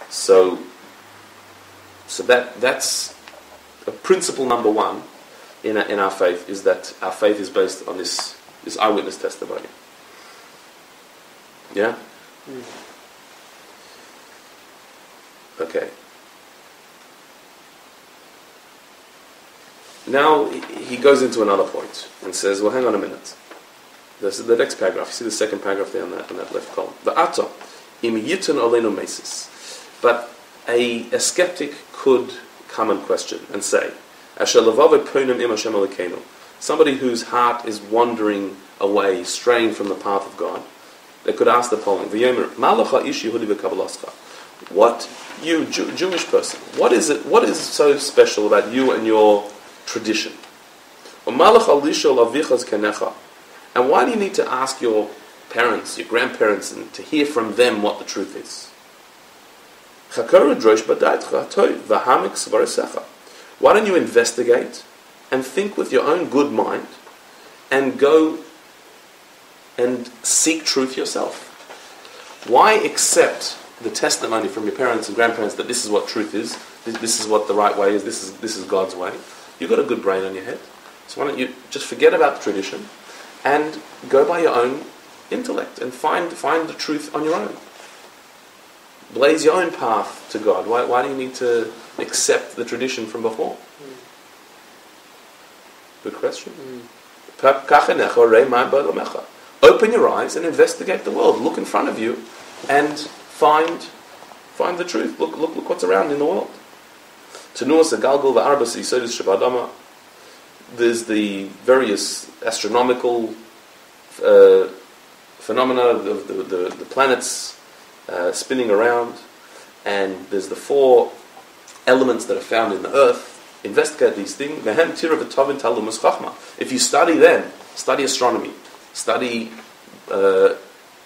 So that's a principle number one in our faith, is that our faith is based on this eyewitness testimony. Yeah? Okay. Now he goes into another point and says, well, hang on a minute. This is the next paragraph. You see the second paragraph there on that left column. The ata im yitun olenu mesis. But a skeptic could come and question and say, somebody whose heart is wandering away, straying from the path of God, they could ask the following: what, you Jewish person, what is it? What is so special about you and your tradition? And why do you need to ask your parents, your grandparents, and to hear from them what the truth is? Why don't you investigate and think with your own good mind and go and seek truth yourself? Why accept the testimony from your parents and grandparents that this is what truth is, this is what the right way is, this is God's way? You've got a good brain on your head. So why don't you just forget about the tradition and go by your own intellect and find the truth on your own? Blaze your own path to God. Why do you need to accept the tradition from before? Good question. Open your eyes and investigate the world. Look in front of you and find the truth. Look what's around in the world. There's the various astronomical phenomena of the planets spinning around, and there's the 4 elements that are found in the earth. Investigate these things. If you study them, study astronomy, study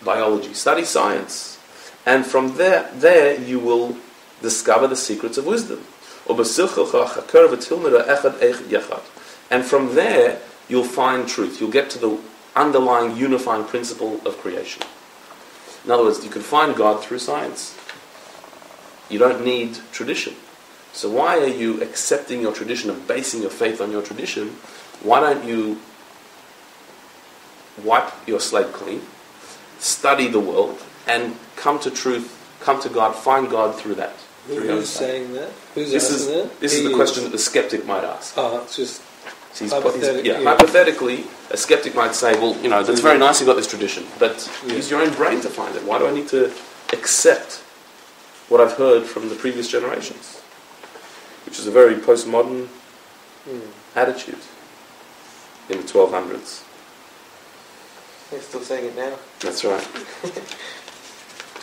biology, study science, and from there you will discover the secrets of wisdom. And from there you'll find truth. You'll get to the underlying unifying principle of creation. In other words, you can find God through science. You don't need tradition. So why are you accepting your tradition and basing your faith on your tradition? Why don't you wipe your slate clean, study the world, and come to truth, come to God, find God through that? Who's saying that? Who's asking that? This is the question that the skeptic might ask. Oh, it's just... Hypothetically, a skeptic might say, well, that's very nice you got this tradition, but use your own brain to find it. Why do I need to accept what I've heard from the previous generations? Which is a very postmodern attitude in the 1200s. They're still saying it now. That's right.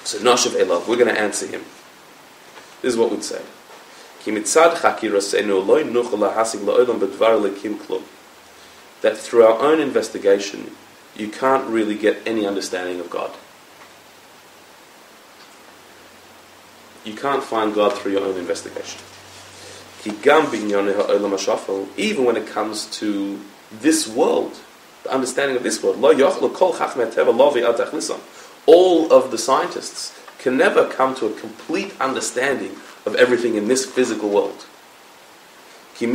So, Nashav Elav, we're going to answer him. This is what we'd say. That through our own investigation, you can't really get any understanding of God. You can't find God through your own investigation. Even when it comes to this world, the understanding of this world, all of the scientists can never come to a complete understanding of everything in this physical world. Because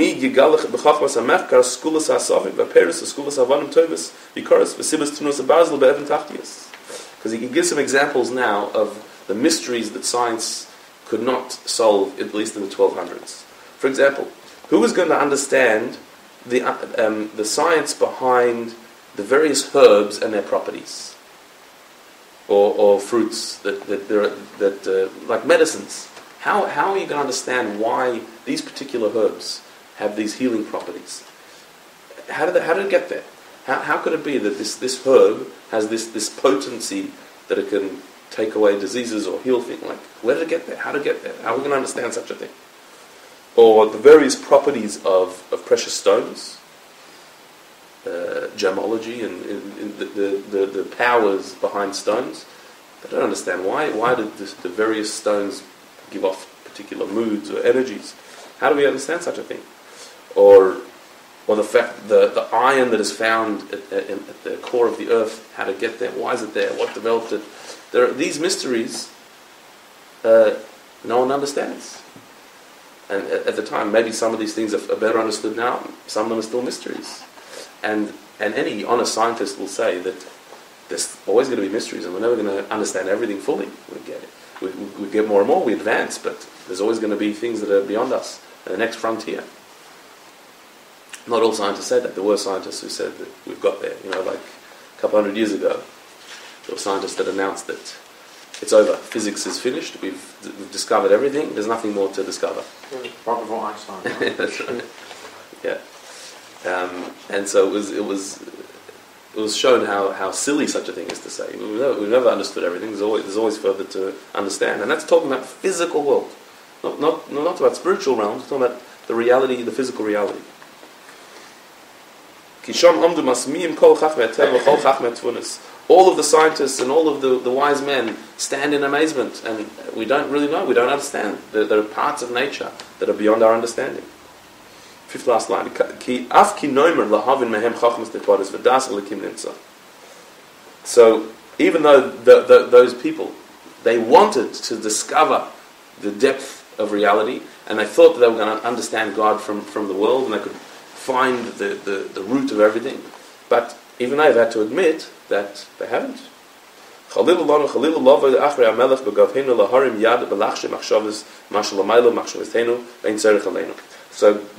he gives some examples now of the mysteries that science could not solve, at least in the 1200s. For example, who was going to understand the science behind the various herbs and their properties, or fruits that like medicines? How are you going to understand why these particular herbs have these healing properties? How did it get there? How could it be that this herb has this potency that it can take away diseases or heal things? Like, where did it get there? How did it get there? How are we going to understand such a thing? Or the various properties of precious stones, gemology, and the powers behind stones. They don't understand why did the various stones give off particular moods or energies. How do we understand such a thing? Or the fact the iron that is found at the core of the earth, how to get there, why is it there, what developed it? There are these mysteries. no one understands. And at the time, maybe some of these things are better understood now. Some of them are still mysteries. And any honest scientist will say that there's always going to be mysteries, and we're never going to understand everything fully. We get more and more, we advance, but there's always going to be things that are beyond us, the next frontier. Not all scientists said that. There were scientists who said that we've got there. Like a couple hundred years ago, there were scientists that announced that it's over. Physics is finished. We've discovered everything. There's nothing more to discover. Right before Einstein. Right? That's right. Yeah. And so it was shown how silly such a thing is to say. We've never understood everything. There's always further to understand, and that's talking about the physical world, not about spiritual realms. It's talking about the reality, the physical reality. All of the scientists and all of the wise men stand in amazement, and we don't really know. We don't understand. There are parts of nature that are beyond our understanding. Fifth last line. So, even though those people, they wanted to discover the depth of reality, and they thought that they were going to understand God from the world, and they could find the root of everything, but even they've had to admit that they haven't. So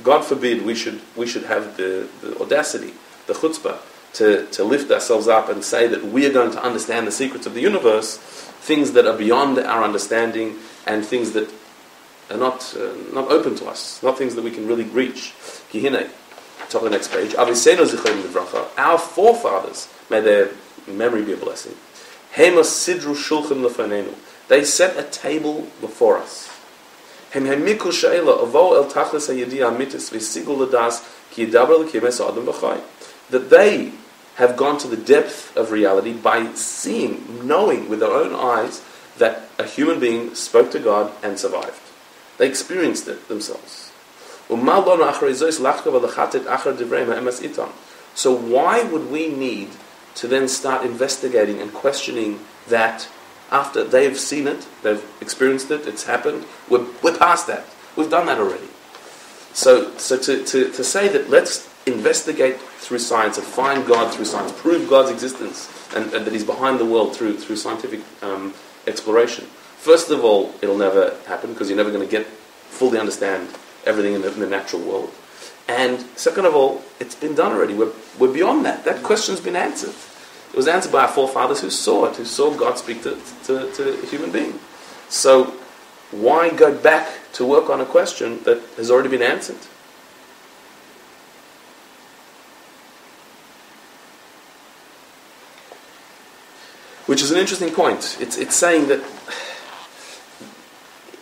God forbid we should have the audacity, the chutzpah, to lift ourselves up and say that we are going to understand the secrets of the universe, things that are beyond our understanding and things that are not open to us, not things that we can really reach. Top of the next page. Our forefathers, may their memory be a blessing. They set a table before us. That they have gone to the depth of reality by knowing with their own eyes that a human being spoke to God and survived. They experienced it themselves. So why would we need to then start investigating and questioning that after they've seen it, they've experienced it, it's happened, we're past that. We've done that already. So to say that let's investigate through science and find God through science, prove God's existence and that He's behind the world through scientific exploration. First of all, it'll never happen because you're never going to fully understand everything in the natural world. And second of all, it's been done already. We're beyond that. That question's been answered. It was answered by our forefathers who saw it, who saw God speak to a human being. So why go back to work on a question that has already been answered? Which is an interesting point. It's saying that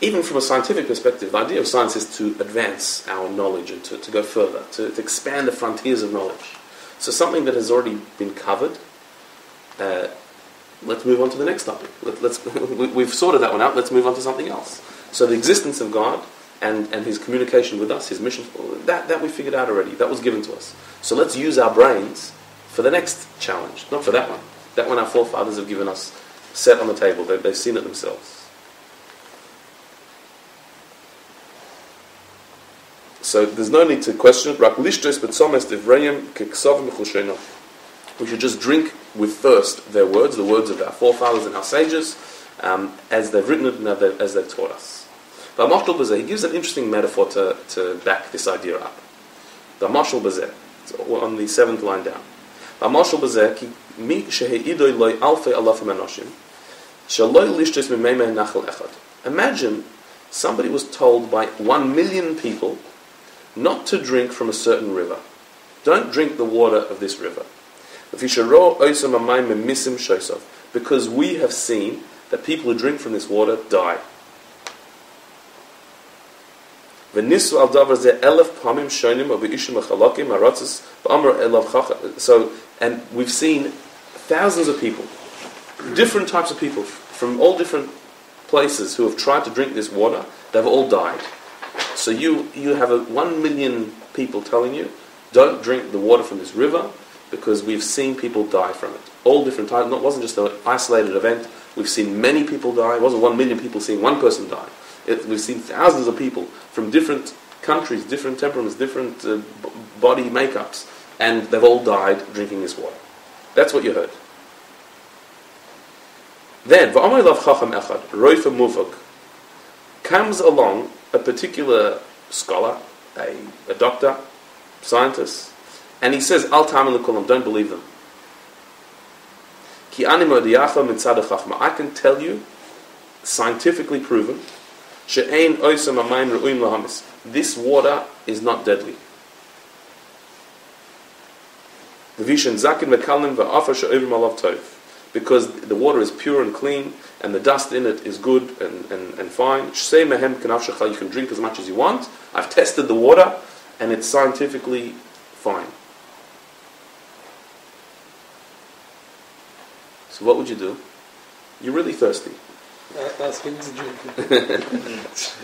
even from a scientific perspective, the idea of science is to advance our knowledge and to go further, to expand the frontiers of knowledge. So something that has already been covered, let's move on to the next topic. We've sorted that one out, let's move on to something else. So the existence of God and His communication with us, His mission, that we figured out already, that was given to us. So let's use our brains for the next challenge, not for that one. That one our forefathers have given us, set on the table, they've seen it themselves. So there's no need to question it. We should just drink with thirst their words, the words of our forefathers and our sages, as they've written it and as they've taught us. But he gives an interesting metaphor to back this idea up. The Mashal Bazeh, on the 7th line down. Imagine somebody was told by 1 million people not to drink from a certain river. Don't drink the water of this river. Because we have seen that people who drink from this water die. So, and we've seen thousands of people, different types of people, from all different places who have tried to drink this water. They've all died. So you have 1 million people telling you, don't drink the water from this river, because we've seen people die from it. All different types. It wasn't just an isolated event. We've seen many people die. It wasn't 1 million people seeing one person die. We've seen thousands of people from different countries, different temperaments, different body makeups, and they've all died drinking this water. That's what you heard. Then, v'amar lav chacham echad, roifa muvag, comes along a particular scholar, a doctor, scientist, and he says, Al ta'aminu kulam, don't believe them. Ki ani modiacha mitzad chachma. I can tell you, scientifically proven, she'ein oisam amayim ru'im lahamis. This water is not deadly. V'vishen zakin v'kalim v'afa she'ovim alav tov. Because the water is pure and clean, and the dust in it is good and fine. Sh'sei mehem kenaf shecha. You can drink as much as you want. I've tested the water, and it's scientifically fine. So what would you do? You're really thirsty. Ask him to drink it. It's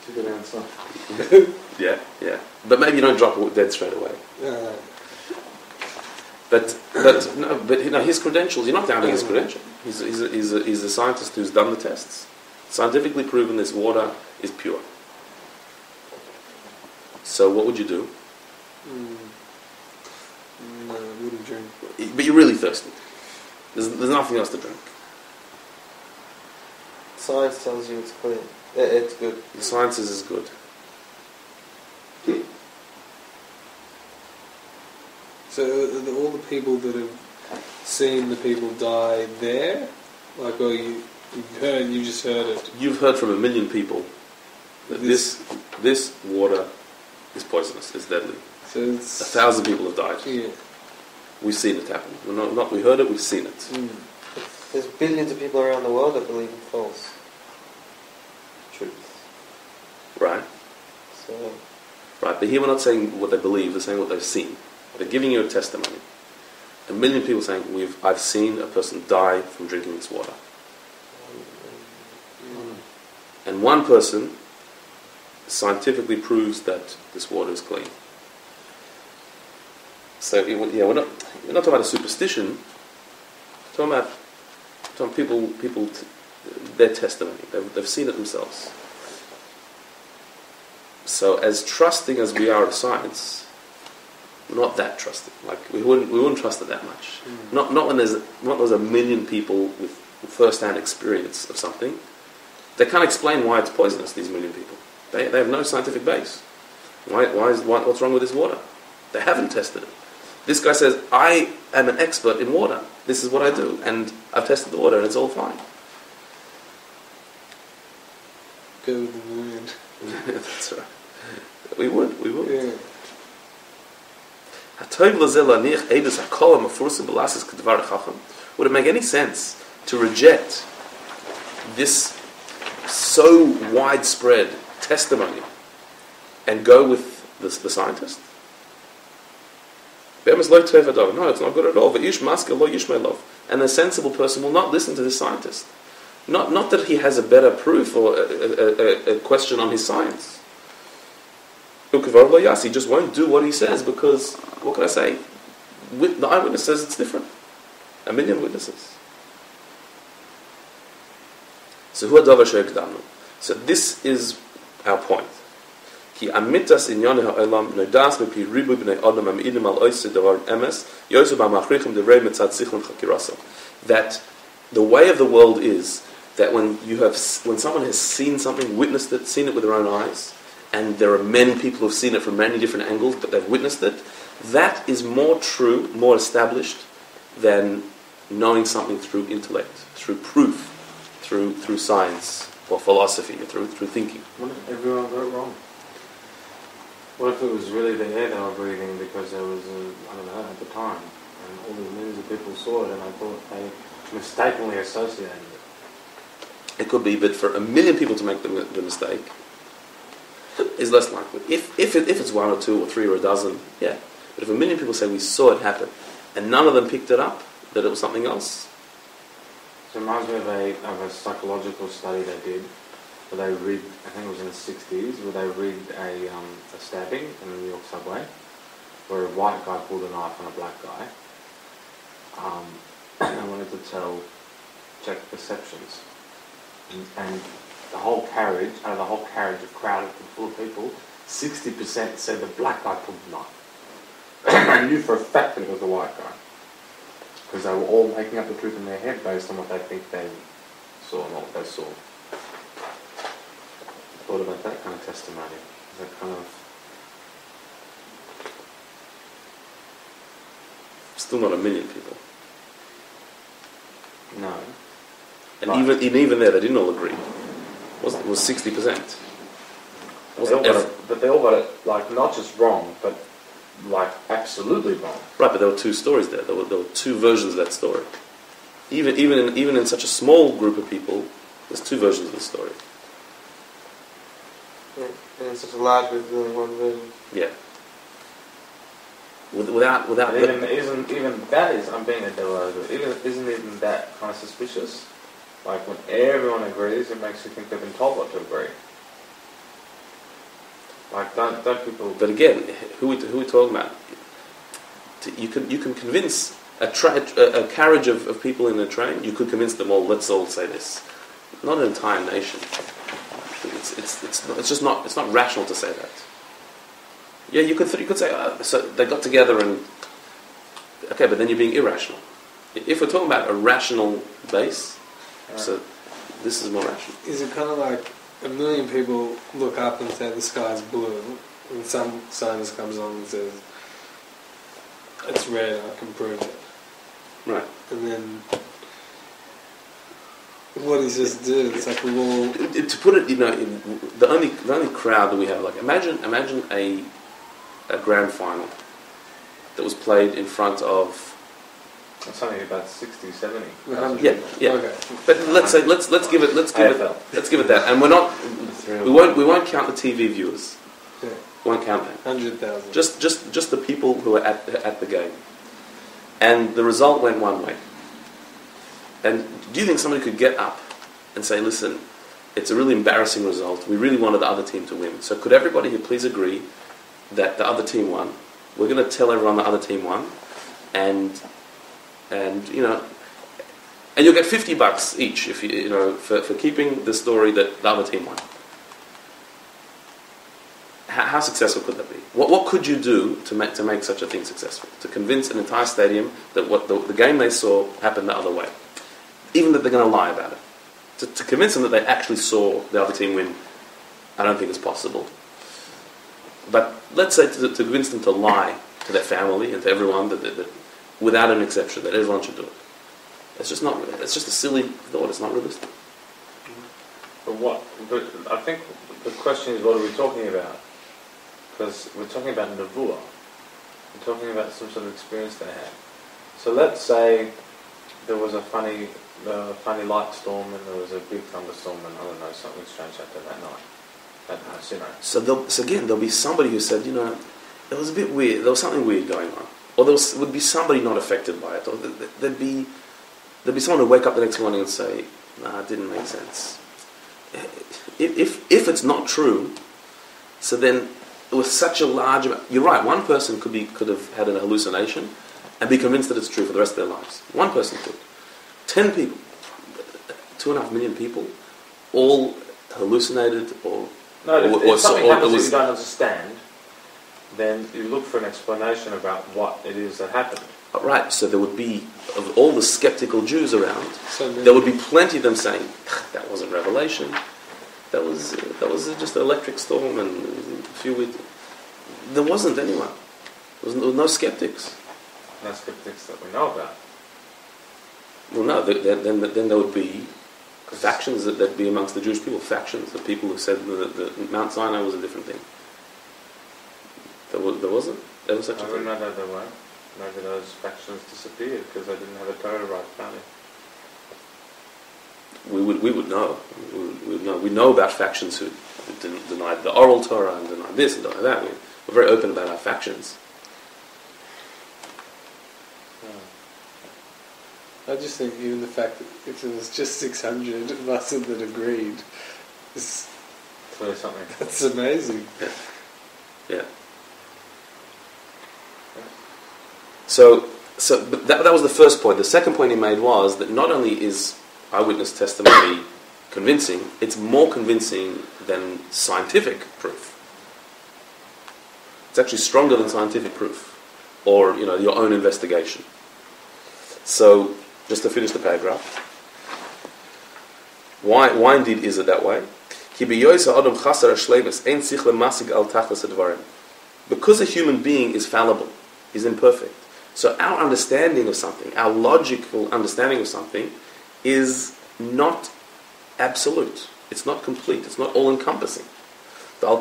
a good answer. Yeah. But maybe you don't drop it dead straight away. But his credentials, you're not doubting his credentials. He's a scientist who's done the tests. Scientifically proven this water is pure. So what would you do? No, I wouldn't drink. But you're really thirsty. There's nothing else to drink. Science tells you it's clean. It's good. The science is good. So all the people that have seen the people die there, like, or you just heard it. You've heard from 1 million people that this water is poisonous. It's deadly. So it's 1,000 people have died. Yeah. We've seen it happen. We heard it. We've seen it. There's billions of people around the world that believe in false truth. Right. So. Right. But here we're not saying what they believe. They're saying what they've seen. They're giving you a testimony. 1 million people saying, I've seen a person die from drinking this water. And one person scientifically proves that this water is clean. So we're not talking about a superstition. We're talking about people their testimony. They've seen it themselves. So as trusting as we are of science, we're not that trusting. Like we wouldn't trust it that much. Not when there's 1 million people with first-hand experience of something. They can't explain why it's poisonous. These 1 million people, they have no scientific base. What's wrong with this water? They haven't tested it. This guy says, I am an expert in water. This is what I do, and I've tested the water, and it's all fine. Go with the million. That's right. We would. Yeah. Would it make any sense to reject this so widespread testimony and go with the scientist? No, it's not good at all. And the sensible person will not listen to the scientist. Not that he has a better proof or a question on his science. He just won't do what he says because, what can I say? The eyewitness says it's different. 1 million witnesses. So this is our point. That the way of the world is that when someone has seen something, witnessed it, seen it with their own eyes, and there are many people who've seen it from many different angles, but they've witnessed it, that is more true, more established than knowing something through intellect, through proof, through science or philosophy, or through thinking. What if everyone got it wrong? What if it was really the air they were breathing because there was at the time, and all these millions of people saw it and I thought they mistakenly associated it? It could be, but for 1 million people to make the mistake is less likely. If it's 1 or 2 or 3 or a dozen, yeah. But if 1 million people say we saw it happen and none of them picked it up, that it was something else. So it reminds me of a psychological study they did, where they read, I think it was in the 60s, where they read a stabbing in the New York subway, where a white guy pulled a knife on a black guy. And they wanted to check perceptions. And the whole carriage, out of the whole carriage of crowded full of people, 60% said the black guy pulled the knife. I knew for a fact that it was the white guy. Because they were all making up the truth in their head based on what they think they saw and what they saw. Thought about that kind of testimony. That kind of... Still not a million people. No. And even there, they didn't all agree. It was 60%. But they all got it, like, not just wrong, but, like, absolutely wrong. Right, but there were two stories there. There were two versions of that story. Even in such a small group of people, there's two versions of the story. Yeah, and in such a large group, there's only one version. Yeah. Without Even that is, I'm being a devil. Isn't even that kind of suspicious? Like, when everyone agrees, it makes you think they've been told what to agree. Like, don't people... But again, who are we talking about? You can convince a carriage of people in a train. You could convince them all. Let's all say this. Not an entire nation. It's not rational to say that. Yeah, you could say so they got together and okay, but then you're being irrational. If we're talking about a rational base, so this is more rational. Is it kind of like a million people look up and say the sky's blue, and some scientist comes along and says it's red, I can prove it. Right. And then what does this do? It's like a law. To put it, the only crowd that we have, like imagine a grand final that was played in front of. It's only about 60, 70. Yeah. Okay. But let's give it that, and we won't count the TV viewers. Yeah. We won't count them. 100,000. Just the people who are at the game, and the result went one way. And do you think somebody could get up and say, "Listen, it's a really embarrassing result. We really wanted the other team to win. So could everybody here please agree that the other team won? We're going to tell everyone the other team won, and you'll get $50 each if for keeping the story that the other team won." How successful could that be? What could you do to make such a thing successful? To convince an entire stadium that what the game they saw happened the other way, even that they're going to lie about it. To convince them that they actually saw the other team win, I don't think it's possible. But let's say to convince them to lie to their family and to everyone that without an exception, that everyone should do it. It's just a silly thought. It's not realistic. But I think the question is, what are we talking about? Because we're talking about nevuah. We're talking about some sort of experience they had. So let's say there was a funny light storm and there was a big thunderstorm and I don't know, something strange happened that night. So again, there'll be somebody who said, it was a bit weird. There was something weird going on, or would be somebody not affected by it, or there'd be someone who wake up the next morning and say, "Nah, it didn't make sense." If it's not true, so then it was such a large amount. You're right. One person could have had an hallucination and be convinced that it's true for the rest of their lives. One person could. 10 people, 2.5 million people, all hallucinated or. No, if something happens that you don't understand, then you look for an explanation about what it is that happened. Right, so there would be, of all the skeptical Jews around, there would be plenty of them saying, that wasn't revelation, that was just an electric storm and a few weeks. There wasn't anyone. There was no skeptics. No skeptics that we know about. Well, no, then there would be factions that'd be amongst the Jewish people, factions, the people who said that Mount Sinai was a different thing. There wasn't. There was such a thing. I don't know that there were. Maybe those factions disappeared because they didn't have a Torah right family. We would know. We would know. We know about factions who denied the oral Torah and denied this and denied that. We're very open about our factions. I just think even the fact that if it was just 600 of us that agreed, something. That's amazing. Yeah. So but that was the first point. The second point he made was that not only is eyewitness testimony convincing, it's more convincing than scientific proof. It's actually stronger than scientific proof, or your own investigation. So, just to finish the paragraph, why indeed is it that way? Because a human being is fallible, is imperfect. So our understanding of something, our logical understanding of something, is not absolute. It's not complete. It's not all-encompassing. So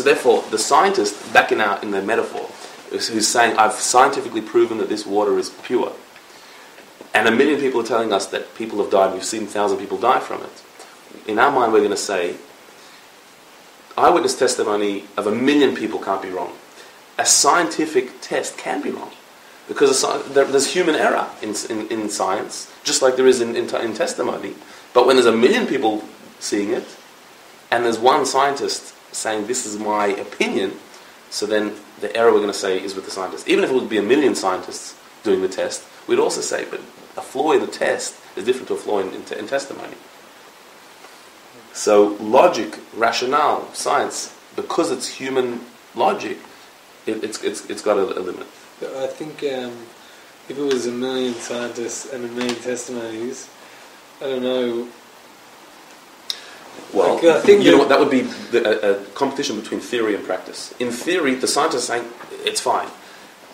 therefore, the scientist, back in the metaphor, who's saying, I've scientifically proven that this water is pure, and 1 million people are telling us that people have died, we've seen 1,000 people die from it. In our mind, we're going to say, eyewitness testimony of 1 million people can't be wrong. A scientific test can be wrong, because there's human error in science, just like there is in testimony. But when there's 1 million people seeing it, and there's one scientist saying, this is my opinion, so then the error we're going to say is with the scientist. Even if it would be 1 million scientists doing the test, we'd also say, but a flaw in the test is different to a flaw in testimony. So logic, rationale, science, because it's human logic, it's got a limit. I think if it was 1 million scientists and 1 million testimonies, I don't know. Well, I think know what, that would be a competition between theory and practice. In theory, the scientists are saying, it's fine.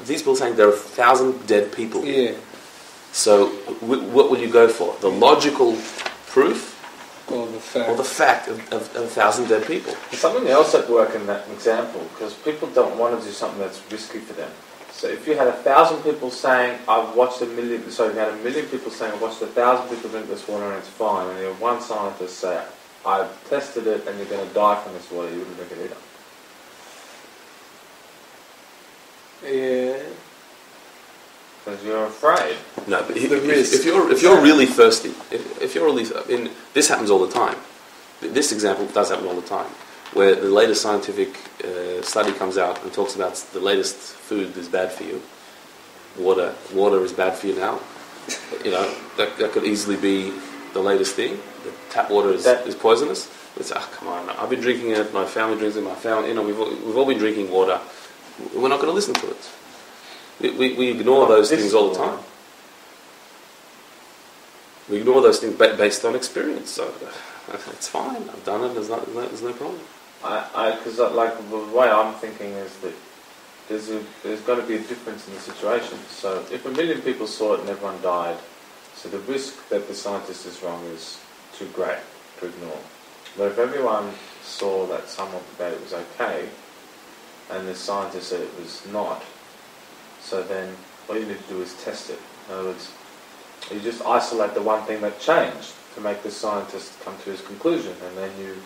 These people are saying there are 1,000 dead people. Yeah. So, what will you go for? The logical proof? Or the fact of 1,000 dead people? There's something else at work in that example, because people don't want to do something that's risky for them. So if you had 1,000 people saying, I've watched if you had 1 million people saying, I've watched 1,000 people drink this water and it's fine, and you have one scientist say, I've tested it and you're going to die from this water, you wouldn't drink it either. Yeah. Because you're afraid. No, but if you're really thirsty, if you're really, this happens all the time. This example does happen all the time, where the latest scientific study comes out and talks about the latest food is bad for you. Water is bad for you now. That could easily be the latest thing. The tap water is poisonous. It's come on, I've been drinking it. My family drinks it. My family, we've all been drinking water. We're not going to listen to it. We ignore those things all the time. We ignore those things based on experience. So it's fine. I've done it. There's no problem. Because the way I'm thinking is that there's got to be a difference in the situation. So if 1 million people saw it and everyone died, so the risk that the scientist is wrong is too great to ignore. But if everyone saw that someone that it was okay, and the scientist said it was not, so then all you need to do is test it. In other words, you just isolate the one thing that changed to make the scientist come to his conclusion, and then you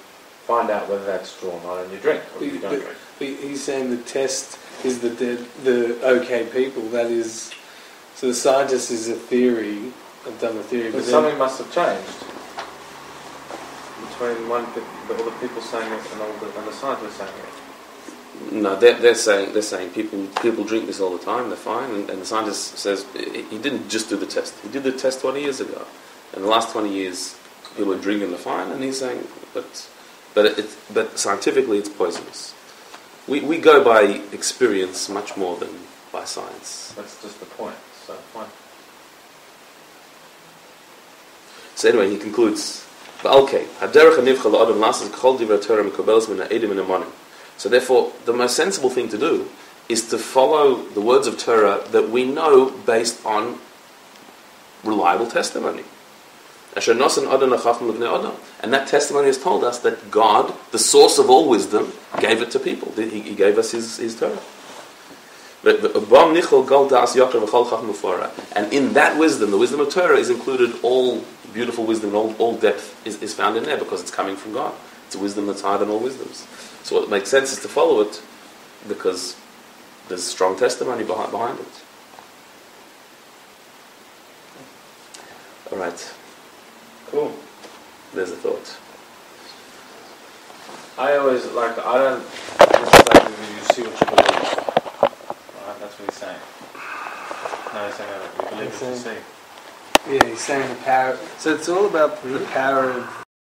find out whether that's true or not, and you drink or you don't drink. But he's saying the test is the okay people. That is, so the scientist is a theory. I've done the theory, but something must have changed between all the people saying it and the scientists saying it. No, they're saying people drink this all the time. They're fine, and the scientist says he didn't just do the test. He did the test 20 years ago. In the last 20 years, people are drinking, they're fine, and he's saying, but scientifically, it's poisonous. We go by experience much more than by science. That's just the point. So fine. So anyway, he concludes. So therefore, the most sensible thing to do is to follow the words of Torah that we know based on reliable testimony. And that testimony has told us that God, the source of all wisdom, gave it to people. He gave us His Torah. And in that wisdom, the wisdom of Torah, is included all beautiful wisdom, all depth is found in there because it's coming from God. It's a wisdom that's higher than all wisdoms. So what makes sense is to follow it because there's strong testimony behind it. All right. Cool. There's a thought. I always I don't you see what you believe. Right, that's what he's saying. No, he's saying that you believe what you see. Yeah, he's saying the power. So it's all about the power of